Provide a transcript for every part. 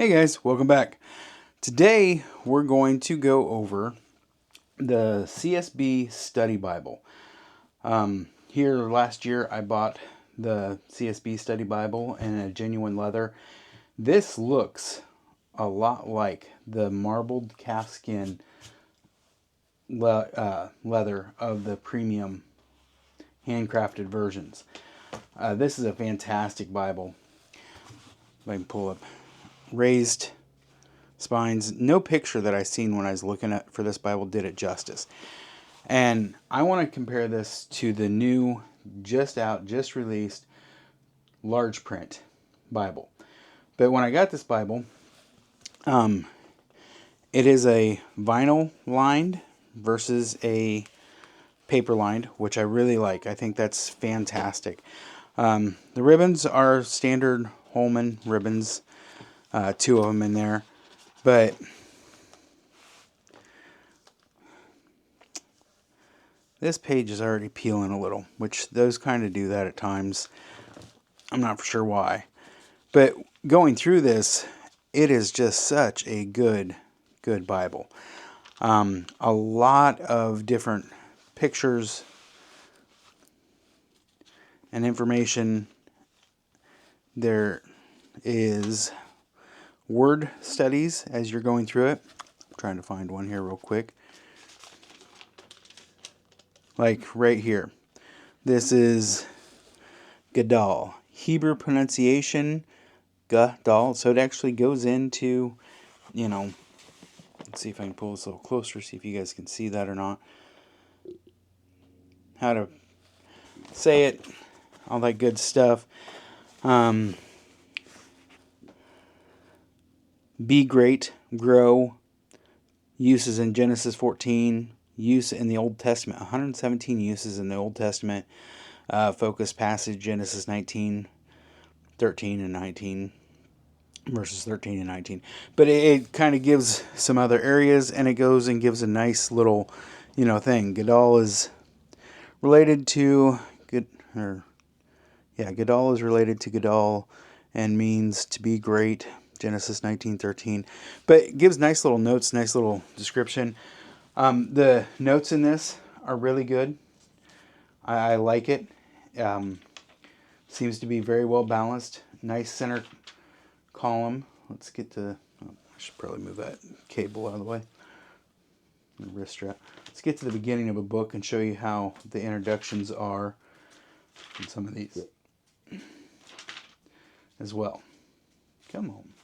Hey guys, welcome back. Today we're going to go over the CSB Study Bible. Here last year I bought the CSB Study Bible in a genuine leather. This looks a lot like the marbled calfskin leather of the premium handcrafted versions. This is a fantastic Bible. If I can pull up raised spines. No picture that I seen when I was looking at for this Bible did it justice. And I want to compare this to the new, just released large print Bible. But when I got this Bible, it is a vinyl lined versus a paper lined, which I really like. I think that's fantastic. The ribbons are standard Holman ribbons, two of them in there. But this page is already peeling a little, which those kind of do that at times. I'm not for sure why. But going through this, it is just such a good Bible. A lot of different pictures and information. There is word studies as you're going through it. I'm trying to find one here real quick. Like right here. This is Gadal. Hebrew pronunciation, Gadal. So it actually goes into, let's see if I can pull this a little closer, see if you guys can see that or not. How to say it, all that good stuff. Be great, grow, uses in Genesis 14, use in the Old Testament, 117 uses in the Old Testament. Focus passage, Genesis 19, 13 and 19, verses 13 and 19. But it kind of gives some other areas, and it goes and gives a nice little, thing. Gadal is related to Gadal is related to Gadal and means to be great, Genesis 19:13. But it gives nice little notes, nice little description. The notes in this are really good. I like it. Seems to be very well balanced. Nice center column. Let's get to, I should probably move that cable out of the way. Wrist strap. Let's get to the beginning of a book and show you how the introductions are in some of these as well. Come on.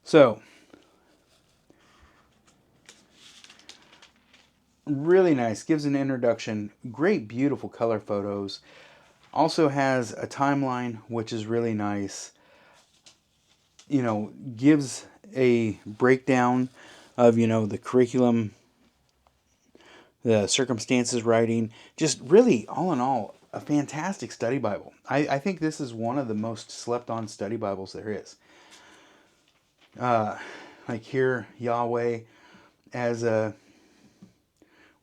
So, really nice. Gives an introduction. Great, beautiful color photos. Also has a timeline, which is really nice. Gives a breakdown of, the curriculum, the circumstances writing. Just really, all in all, a fantastic study Bible. I think this is one of the most slept on study Bibles there is. Like here, Yahweh as a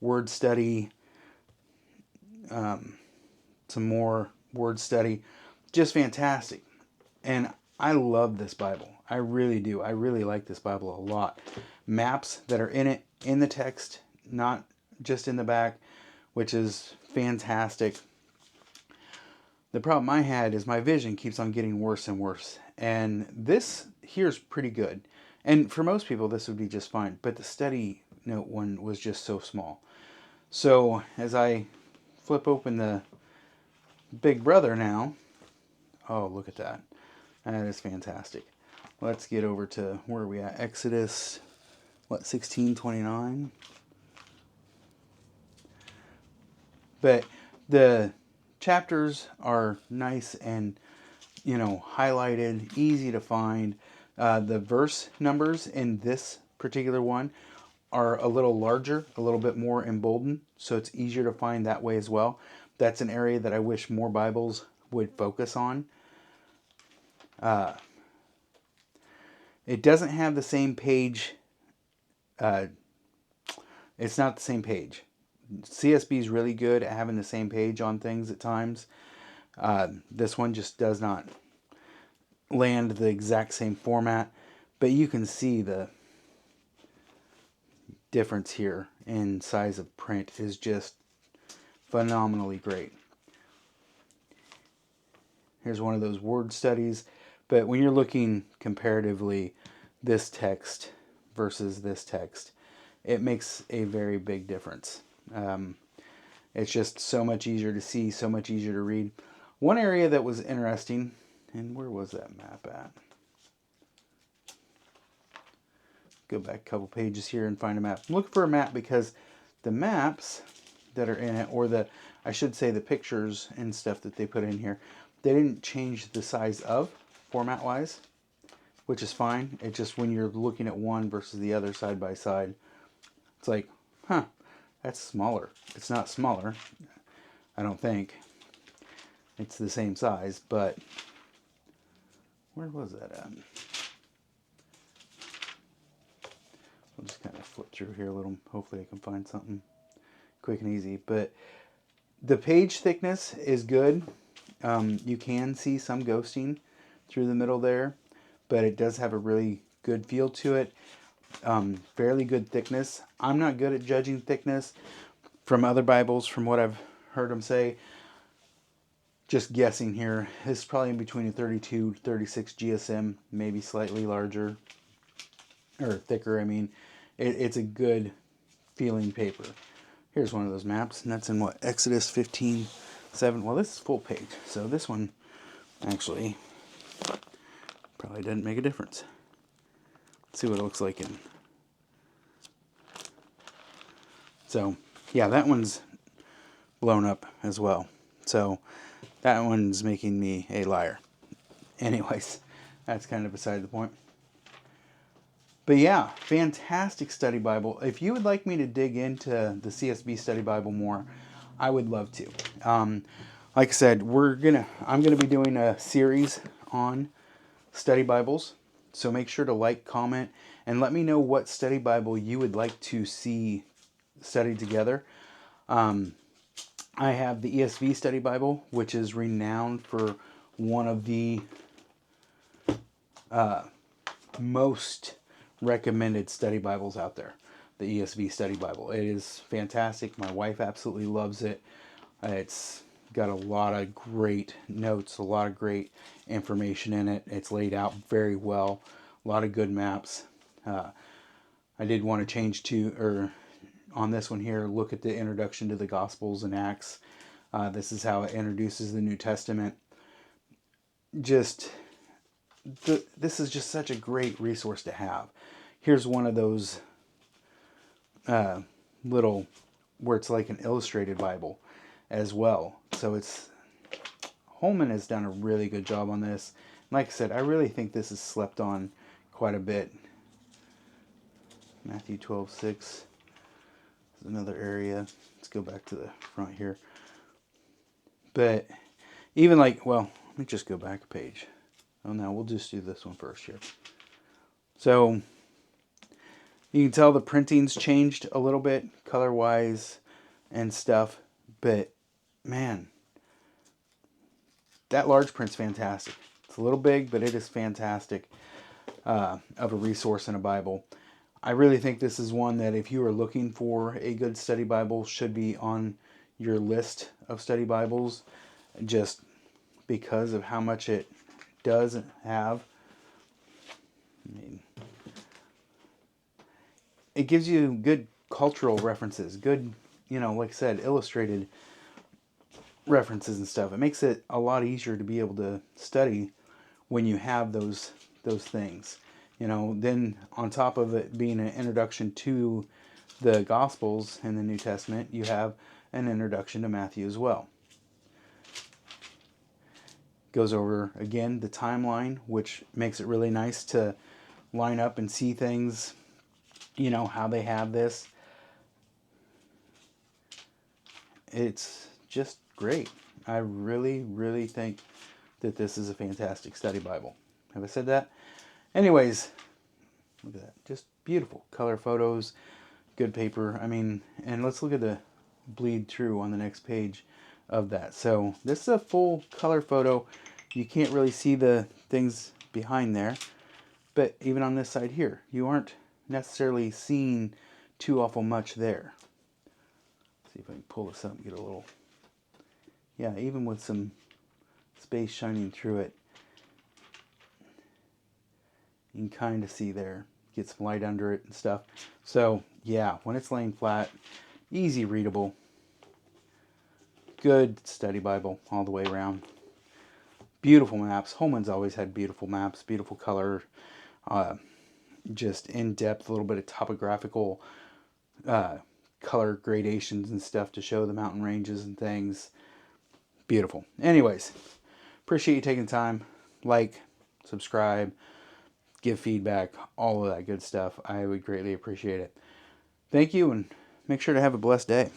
word study, some more word study, just fantastic. And I love this Bible. I really do. I really like this Bible a lot. Maps that are in it, in the text, not just in the back, which is fantastic. The problem I had is my vision keeps on getting worse and worse. And this here's pretty good. And for most people, this would be just fine. But the study note one was just so small. So as I flip open the Big Brother now, oh, look at that. That is fantastic. Let's get over to, where are we at? Exodus, 16:29. But the chapters are nice and, highlighted, easy to find. The verse numbers in this particular one are a little larger, a little bit more emboldened, so it's easier to find that way as well. That's an area that I wish more Bibles would focus on. It doesn't have the same page. It's not the same page. CSB is really good at having the same page on things at times. This one just does not land the exact same format. But you can see the difference here in size of print is just phenomenally great. Here's one of those word studies. But when you're looking comparatively, this text versus this text, it makes a very big difference. It's just so much easier to see, so much easier to read. One area that was interesting, and where was that map at? Go back a couple pages here and find a map. I'm looking for a map because the maps that are in it, or I should say the pictures and stuff that they put in here, they didn't change the size of format-wise, which is fine. It's just when you're looking at one versus the other side by side, it's like, huh, that's smaller. It's not smaller, I don't think. It's the same size, but where was that at? I'll just kind of flip through here a little. Hopefully I can find something quick and easy. But the page thickness is good. You can see some ghosting through the middle there, but it does have a really good feel to it. Fairly good thickness. I'm not good at judging thickness from other Bibles, from what I've heard them say. Just guessing here, this is probably in between a 32 36 GSM, maybe slightly larger, or thicker, I mean. It's a good feeling paper. Here's one of those maps, and that's in what, Exodus 15:7. Well, this is full page, so this one actually probably doesn't make a difference. Let's see what it looks like in. So, yeah, that one's blown up as well. So, that one's making me a liar. Anyways, that's kind of beside the point. But yeah, fantastic study Bible. If you would like me to dig into the CSB Study Bible more, I would love to. Like I said, I'm gonna be doing a series on study Bibles. So make sure to like, comment, and let me know what study Bible you would like to see studied together. I have the ESV Study Bible, which is renowned for one of the most recommended study Bibles out there, the ESV Study Bible. It is fantastic. My wife absolutely loves it. It's got a lot of great notes, a lot of great information in it. It's laid out very well, a lot of good maps. I did want to change on this one here, look at the introduction to the Gospels and Acts. This is how it introduces the New Testament. This is just such a great resource to have. Here's one of those little, where it's like an illustrated Bible as well. So Holman has done a really good job on this. Like I said, I really think this is slept on quite a bit. Matthew 12:6 is another area. Let's go back to the front here. But even like, well, let me just go back a page. Oh no, we'll just do this one first here. So you can tell the printing's changed a little bit color-wise and stuff, but man, that large print's fantastic. It's a little big, but it is fantastic of a resource in a Bible. I really think this is one that if you are looking for a good study Bible, should be on your list of study Bibles, just because of how much it does have. I mean, it gives you good cultural references, good, like I said, illustrated references and stuff. It makes it a lot easier to be able to study when you have those things. Then on top of it being an introduction to the Gospels in the New Testament, you have an introduction to Matthew as well. Goes over, again, the timeline, which makes it really nice to line up and see things, how they have this. It's just great. I really, really think that this is a fantastic study Bible. Have I said that? Anyways, look at that. Just beautiful color photos, good paper. I mean, and let's look at the bleed through on the next page of that. So this is a full color photo. You can't really see the things behind there, But even on this side here, you aren't necessarily seeing too awful much there. Let's see if I can pull this up and get a little... Yeah, even with some space shining through it, you can kind of see there. Get some light under it and stuff. So, yeah, when it's laying flat, easy readable. Good study Bible all the way around. Beautiful maps. Holman's always had beautiful maps, beautiful color, just in-depth, a little bit of topographical color gradations and stuff to show the mountain ranges and things. Beautiful. Anyways, appreciate you taking the time. Like, subscribe, give feedback, all of that good stuff. I would greatly appreciate it. Thank you, and make sure to have a blessed day.